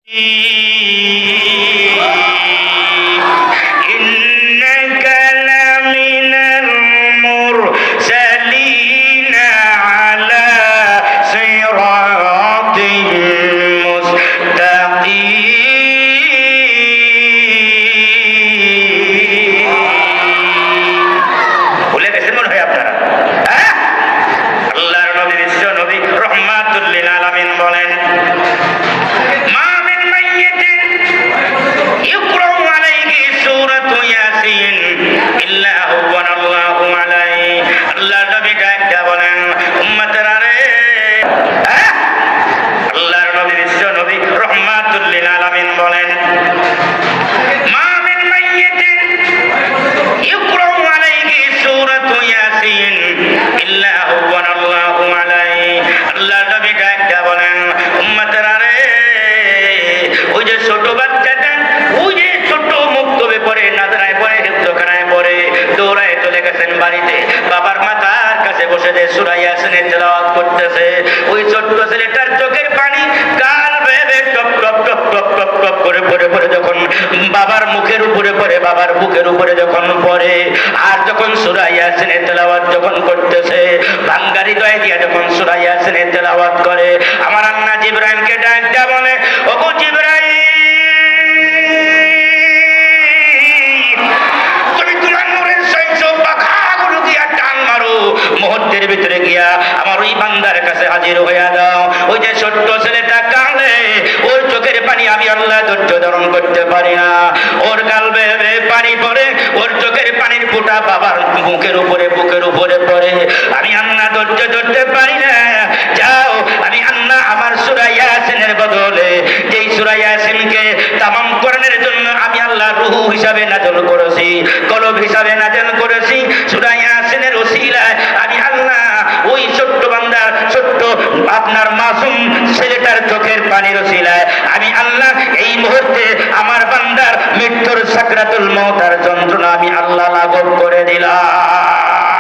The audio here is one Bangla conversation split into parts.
إنك لمن المرسلين على صراط مستقيم বলে গেছেন মনে হয় আপনারা আল্লাহর নবী বিশ্ব নবী রহমাতুল লিল আলামিন বলেন বাবার মাথার কাছে বসে সূরা ইয়াসিনের তেলাওয়াত করতেছে। ওই ছোট্ট ছেলেটার চোখের পানি গাল বেয়ে top top top top top top করে পড়ে পড়ে যখন বাবার মুখের উপরে পড়ে, বাবার বুকের উপরে যখন পড়ে, আর যখন সূরা ইয়াসিনের তেলাওয়াত যখন করতেছে, ভাঙ্গা হৃদয় দিয়ে যখন সূরা ইয়াসিনের তেলাওয়াত করে, আমার আল্লাহ জিবরাইলকে ডাক দেয়া বলে, ওগো জিবরাইল, মুহূর্তের ভিতরে গিয়া আমার ওই বান্দার কাছে হাজির হইয়া দাও। ওই যে ছোট্ট ছেলেটা কাঁদে, ওর চোখের পানি আমি আল্লাহ ধৈর্য ধারণ করতে পারি না, ওর গাল বেয়ে পানি পড়ে, ওর চোখের পানির ফোঁটা বাবার মুখের উপরে বুকের উপরে পড়ে, আমি আল্লাহ ধৈর্য ধরতে পারি না। যাও, আমি আল্লাহ আমার সূরা ইয়াসিনের বদলে যেই সূরা ইয়াসিনকে তামাম কোরআনের জন্য আমি আল্লাহ রূহ হিসাবে নাযিল করেছি, কলব হিসাবে নাযিল করেছি, সূরা ইয়াসিনের ওসিলায় আমি আল্লাহ ওই ছোট্ট বান্দার, ছোট্ট আপনার মাসুম ছেলেটার চোখের পানির ওসিলায় আমি আল্লাহ এই মুহূর্তে আমার বান্দার মৃত্যুর সাকরাতুল মওতার যন্ত্রণা আমি আল্লাহ লাঘব করে দিলাম।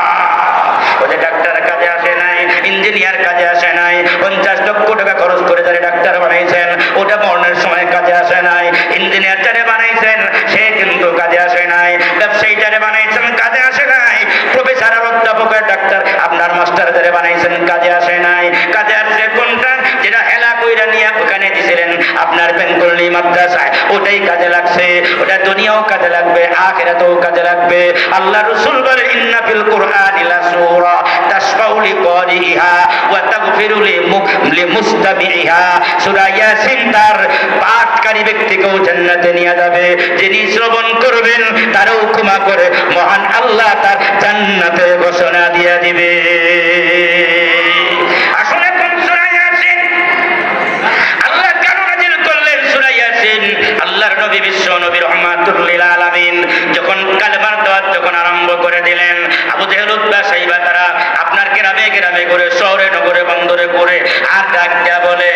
ওই যে ডাক্তার কাজে আসে নাই, ইঞ্জিনিয়ার কাজে আসে নাই, 50 লক্ষ টাকা খরচ করে যারা ডাক্তার বানাইছেন ওটা মরণের সময় কাজে আসে নাই, ইঞ্জিনিয়ার যারা বানাইছেন সে কিন্তু কাজে আসে নাই, ব্যবসায়ী যারা বানাইছেন কাজে আসে নাই, প্রফেসর আর অধ্যাপকের ডাক্তার আপনার মাস্টার যারা বানাইছেন কাজে আসে নাই। কাজে আসছে কোনটা? যেটা হেলা কইরা নিয়ে ওখানে দিছিলেন আপনার বেঙ্গলি মাদ্রাসায়, ওটাই কাজে লাগছে, ওটা দুনিয়াও কাজে লাগবে, আখিরাতেও কাজে লাগবে। আল্লাহ রাসূল বলেন, ইন্না ফিল কুরআনি লাসূরা তাশফাউ লিকারিহা ওয়া তাগফিরু লিমুস্তামিইহা। সূরা ইয়াসিন তার পাঠকারী ব্যক্তিকেও জান্নাতে নিয়ে যাবে, যিনি শ্রবণ করবেন তারও ক্ষমা করে মহান আল্লাহ তার জান্নাতে ঘোষণা দিয়ে দিবে। আসলে কোন সূরা ইয়াসিন? আল্লাহ কেন নাযিল করলেন সূরা ইয়াসিন? আল্লাহর নবী বিশ্ব নবী রহমাতুল লিল আলামিন যখন কালেমার দাওয়াত যখন আরম্ভ করে দিলেন, আবু জেহেল, উতবা, সাইবা তারা আপনার গ্রামে গ্রামে করে, শহরে নগরে বন্দরে করে আর ডাক দেয়া বলে,